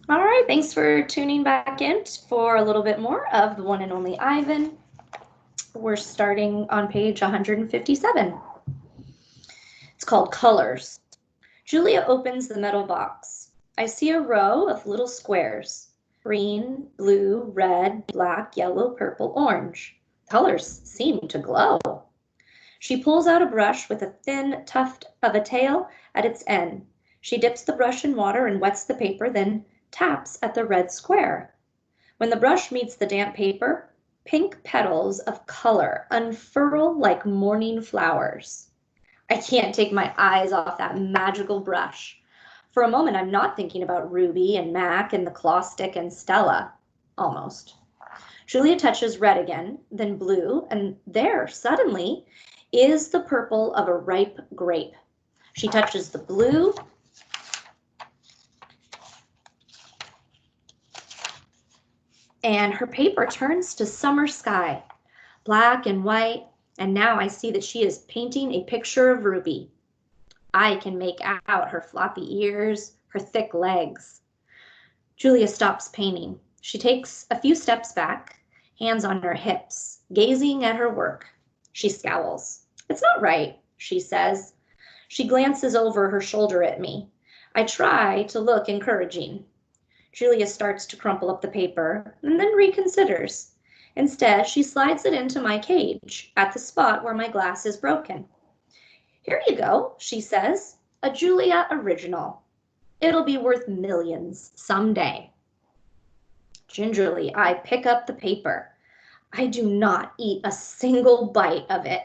All right, thanks for tuning back in for a little bit more of the one and only Ivan. We're starting on page 157. It's called Colors. Julia opens the metal box. I see a row of little squares. Green, blue, red, black, yellow, purple, orange. Colors seem to glow. She pulls out a brush with a thin tuft of a tail at its end. She dips the brush in water and wets the paper, then taps at the red square. When the brush meets the damp paper, pink petals of color unfurl like morning flowers. I can't take my eyes off that magical brush. For a moment, I'm not thinking about Ruby and Mac and the claw stick and Stella. Almost. Julia touches red again, then blue, and there, suddenly, is the purple of a ripe grape. She touches the blue, and her paper turns to summer sky, black and white, and now I see that she is painting a picture of Ruby. I can make out her floppy ears, her thick legs. Julia stops painting. She takes a few steps back, hands on her hips, gazing at her work. She scowls. It's not right, she says. She glances over her shoulder at me. I try to look encouraging. Julia starts to crumple up the paper and then reconsiders. Instead, she slides it into my cage at the spot where my glass is broken. Here you go, she says, a Julia original. It'll be worth millions someday. Gingerly, I pick up the paper. I do not eat a single bite of it.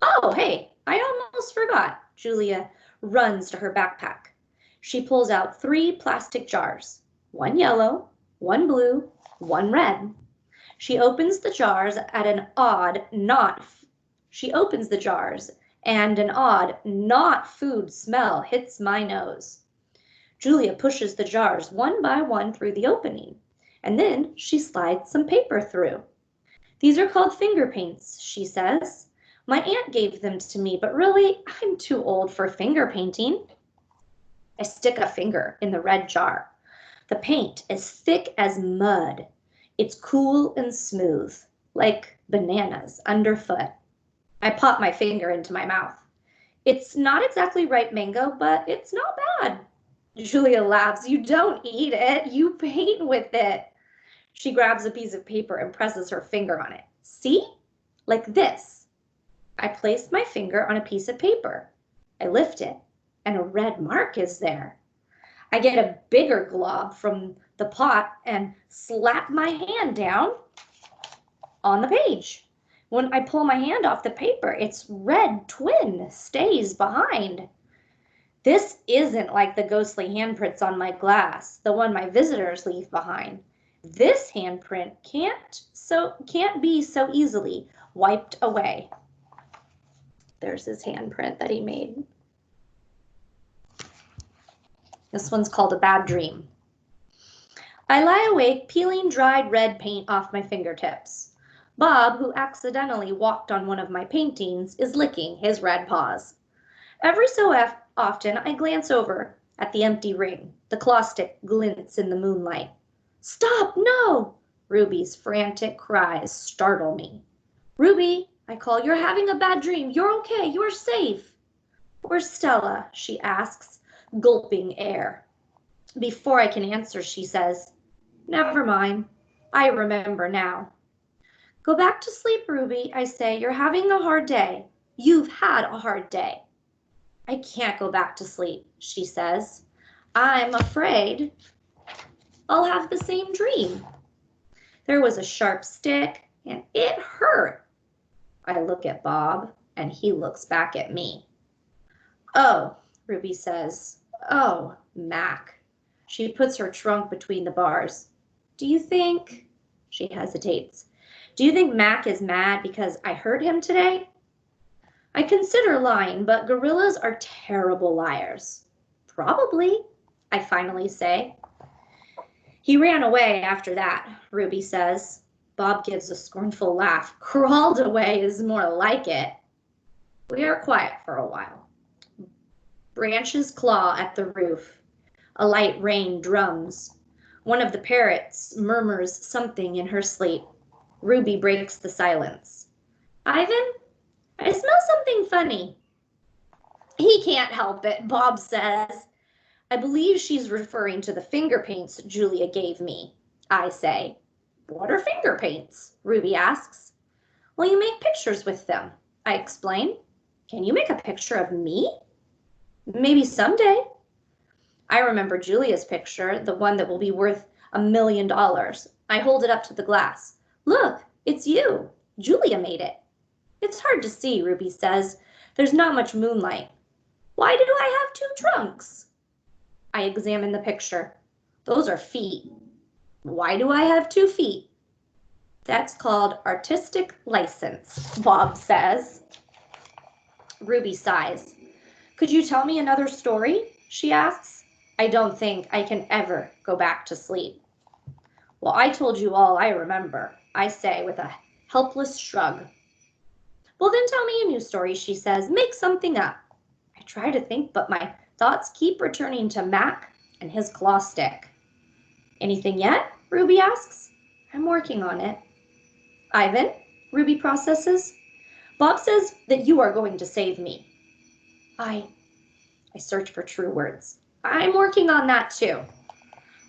Oh, hey, I almost forgot. Julia runs to her backpack. She pulls out 3 plastic jars, one yellow, one blue, one red. She opens the jars at an odd, and an odd, not food smell hits my nose. Julia pushes the jars one by one through the opening, and then she slides some paper through. These are called finger paints, she says. My aunt gave them to me, but really, I'm too old for finger painting. I stick a finger in the red jar. The paint is thick as mud. It's cool and smooth, like bananas underfoot. I pop my finger into my mouth. It's not exactly ripe mango, but it's not bad. Julia laughs. You don't eat it, you paint with it. She grabs a piece of paper and presses her finger on it. See? Like this. I place my finger on a piece of paper. I lift it, and a red mark is there. I get a bigger glob from the pot and slap my hand down on the page. When I pull my hand off the paper, its red twin stays behind. This isn't like the ghostly handprints on my glass, the one my visitors leave behind. This handprint can't be so easily wiped away. There's his handprint that he made. This one's called A Bad Dream. I lie awake peeling dried red paint off my fingertips. Bob, who accidentally walked on one of my paintings, is licking his red paws. Every so often, I glance over at the empty ring. The claw stick glints in the moonlight. Stop, no! Ruby's frantic cries startle me. Ruby, I call, you're having a bad dream. You're okay, you're safe. Where's Stella? She asks, gulping air. Before I can answer, she says, never mind. I remember now. Go back to sleep, Ruby, I say. You're having a hard day. You've had a hard day. I can't go back to sleep, she says. I'm afraid I'll have the same dream. There was a sharp stick, and it hurt. I look at Bob, and he looks back at me. Oh, Ruby says. Oh, Mac. She puts her trunk between the bars. Do you think, she hesitates, do you think Mac is mad because I hurt him today? I consider lying, but gorillas are terrible liars. Probably, I finally say. He ran away after that, Ruby says. Bob gives a scornful laugh. Crawled away is more like it. We are quiet for a while. Branches claw at the roof. A light rain drums. One of the parrots murmurs something in her sleep. Ruby breaks the silence. Ivan, I smell something funny. He can't help it, Bob says. I believe she's referring to the finger paints Julia gave me, I say. What are finger paints? Ruby asks. Well, you make pictures with them, I explain. Can you make a picture of me? Maybe someday. I remember Julia's picture, the one that will be worth $1 million. I hold it up to the glass. Look, it's you. Julia made it. It's hard to see, Ruby says. There's not much moonlight. Why do I have 2 trunks? I examine the picture. Those are feet. Why do I have 2 feet? That's called artistic license, Bob says. Ruby sighs. Could you tell me another story? She asks. I don't think I can ever go back to sleep. Well, I told you all I remember, I say with a helpless shrug. Well, then tell me a new story, she says. Make something up. I try to think, but my thoughts keep returning to Mac and his claw stick. Anything yet? Ruby asks. I'm working on it. Ivan, Ruby processes. Bob says that you are going to save me. I search for true words. I'm working on that too.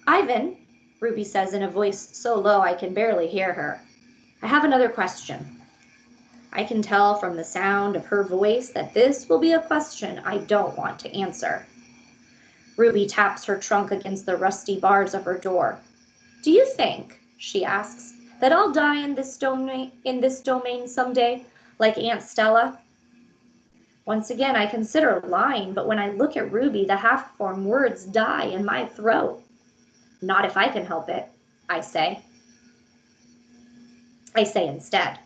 Ivan, Ruby says in a voice so low I can barely hear her. I have another question. I can tell from the sound of her voice that this will be a question I don't want to answer. Ruby taps her trunk against the rusty bars of her door. Do you think, she asks, that I'll die in this domain someday, like Aunt Stella? Once again, I consider lying, but when I look at Ruby, the half-formed words die in my throat. Not if I can help it, I say. I say instead.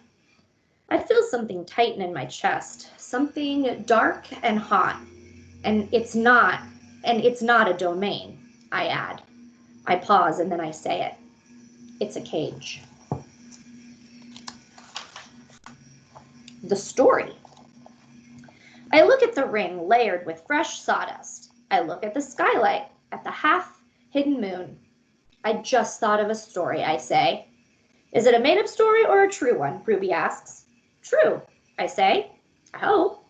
I feel something tighten in my chest, something dark and hot, and it's not a domain, I add. I pause and then I say it. It's a cage. The story. I look at the ring layered with fresh sawdust. I look at the skylight, at the half-hidden moon. I just thought of a story, I say. Is it a made-up story or a true one? Ruby asks. True, I say. I hope.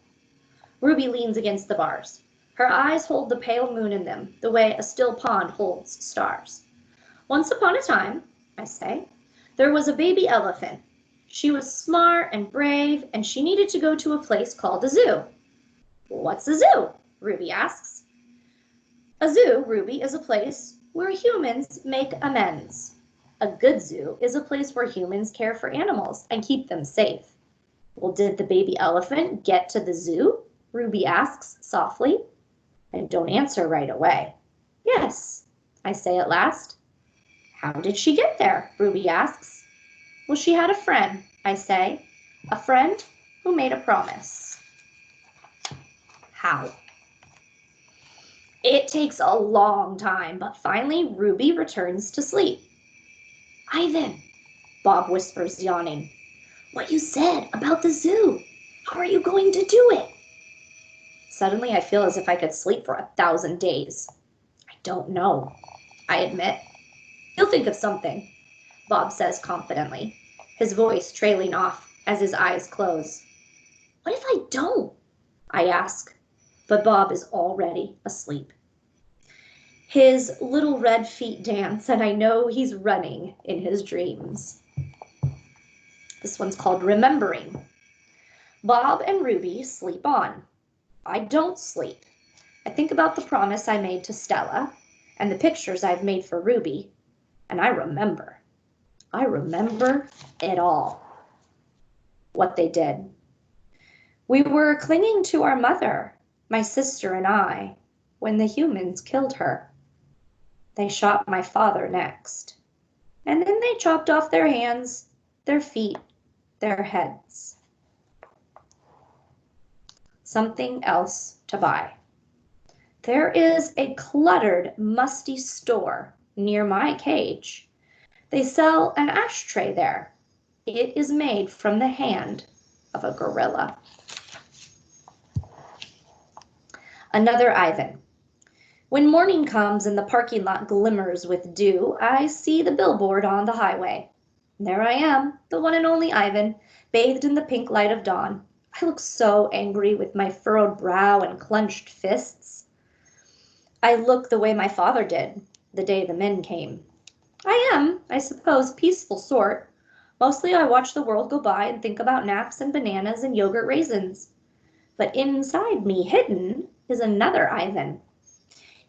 Ruby leans against the bars. Her eyes hold the pale moon in them, the way a still pond holds stars. Once upon a time, I say, there was a baby elephant. She was smart and brave, and she needed to go to a place called a zoo. What's a zoo? Ruby asks. A zoo, Ruby, is a place where humans make amends. A good zoo is a place where humans care for animals and keep them safe. Well, did the baby elephant get to the zoo? Ruby asks softly. I don't answer right away. Yes, I say at last. How did she get there? Ruby asks. Well, she had a friend, I say. A friend who made a promise. How? It takes a long time, but finally Ruby returns to sleep. Ivan, Bob whispers, yawning. What you said about the zoo. How are you going to do it? Suddenly I feel as if I could sleep for 1,000 days. I don't know, I admit. You'll think of something, Bob says confidently, his voice trailing off as his eyes close. What if I don't? I ask, but Bob is already asleep. His little red feet dance, and I know he's running in his dreams. This one's called Remembering. Bob and Ruby sleep on. I don't sleep. I think about the promise I made to Stella and the pictures I've made for Ruby, and I remember. I remember it all. What they did. We were clinging to our mother, my sister and I, when the humans killed her. They shot my father next, and then they chopped off their hands, their feet, their heads. Something else to buy. There is a cluttered, musty store near my cage. They sell an ashtray there. It is made from the hand of a gorilla. Another Ivan. When morning comes and the parking lot glimmers with dew, I see the billboard on the highway. There I am, the one and only Ivan, bathed in the pink light of dawn. I look so angry with my furrowed brow and clenched fists. I look the way my father did, the day the men came. I am, I suppose, a peaceful sort. Mostly I watch the world go by and think about naps and bananas and yogurt raisins. But inside me, hidden, is another Ivan.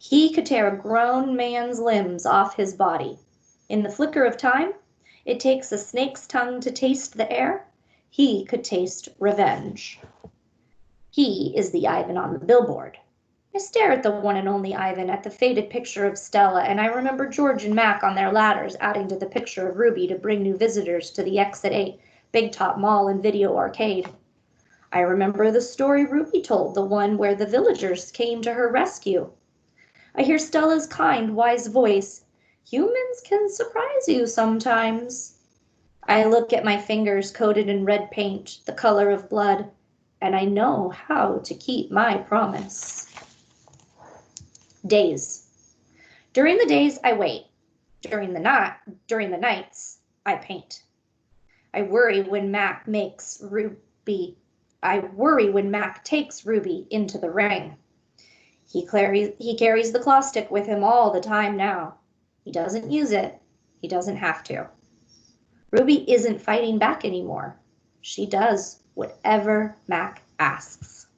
He could tear a grown man's limbs off his body. In the flicker of time, it takes a snake's tongue to taste the air. He could taste revenge. He is the Ivan on the billboard. I stare at the one and only Ivan, at the faded picture of Stella, and I remember George and Mac on their ladders adding to the picture of Ruby to bring new visitors to the Exit 8 Big Top Mall and Video Arcade. I remember the story Ruby told, the one where the villagers came to her rescue. I hear Stella's kind, wise voice. Humans can surprise you sometimes. I look at my fingers coated in red paint, the color of blood, and I know how to keep my promise. Days. During the days, I wait. During the nights, I paint. I worry when Mac takes Ruby into the ring. He carries the claw stick with him all the time now. He doesn't use it. He doesn't have to. Ruby isn't fighting back anymore. She does whatever Mac asks.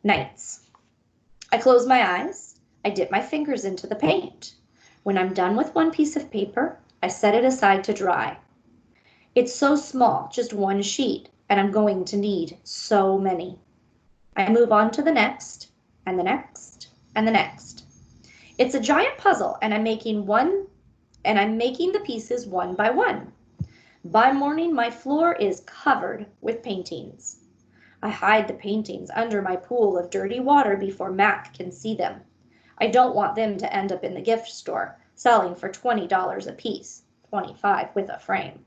Nights. I close my eyes. I dip my fingers into the paint. When I'm done with one piece of paper, I set it aside to dry. It's so small, just one sheet, and I'm going to need so many. I move on to the next, and the next, and the next. It's a giant puzzle, and I'm making the pieces one by one. By morning, my floor is covered with paintings. I hide the paintings under my pool of dirty water before Mac can see them. I don't want them to end up in the gift store, selling for $20 a piece, $25 with a frame.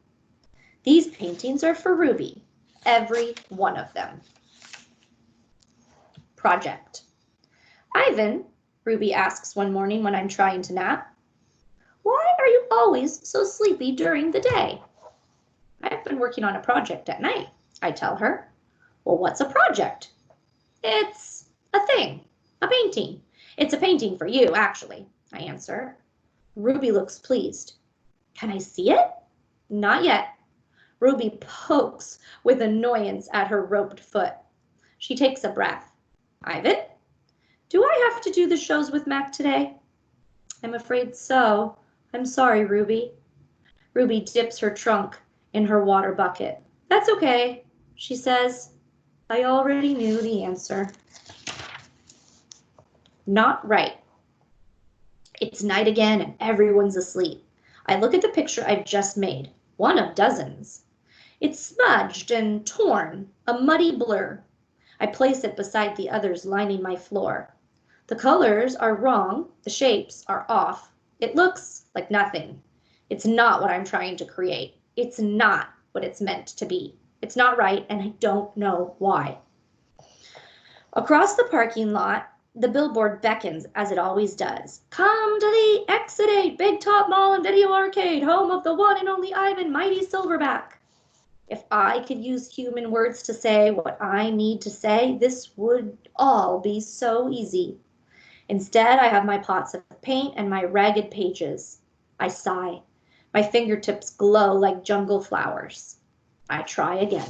These paintings are for Ruby, every one of them. Project. Ivan, Ruby asks one morning when I'm trying to nap, why are you always so sleepy during the day? I've been working on a project at night, I tell her. Well, what's a project? It's a thing, a painting. It's a painting for you, actually, I answer. Ruby looks pleased. Can I see it? Not yet. Ruby pokes with annoyance at her roped foot. She takes a breath. Ivan, do I have to do the shows with Mac today? I'm afraid so. I'm sorry, Ruby. Ruby dips her trunk in her water bucket. That's okay, she says. I already knew the answer. Not right. It's night again and everyone's asleep. I look at the picture I've just made, one of dozens. It's smudged and torn, a muddy blur. I place it beside the others lining my floor. The colors are wrong, the shapes are off. It looks like nothing. It's not what I'm trying to create. It's not what it's meant to be. It's not right, and I don't know why. Across the parking lot, the billboard beckons as it always does. Come to the Exit 8 Big Top Mall and Video Arcade, home of the one and only Ivan, Mighty Silverback. If I could use human words to say what I need to say, this would all be so easy. Instead, I have my pots of paint and my ragged pages. I sigh. My fingertips glow like jungle flowers. I try again.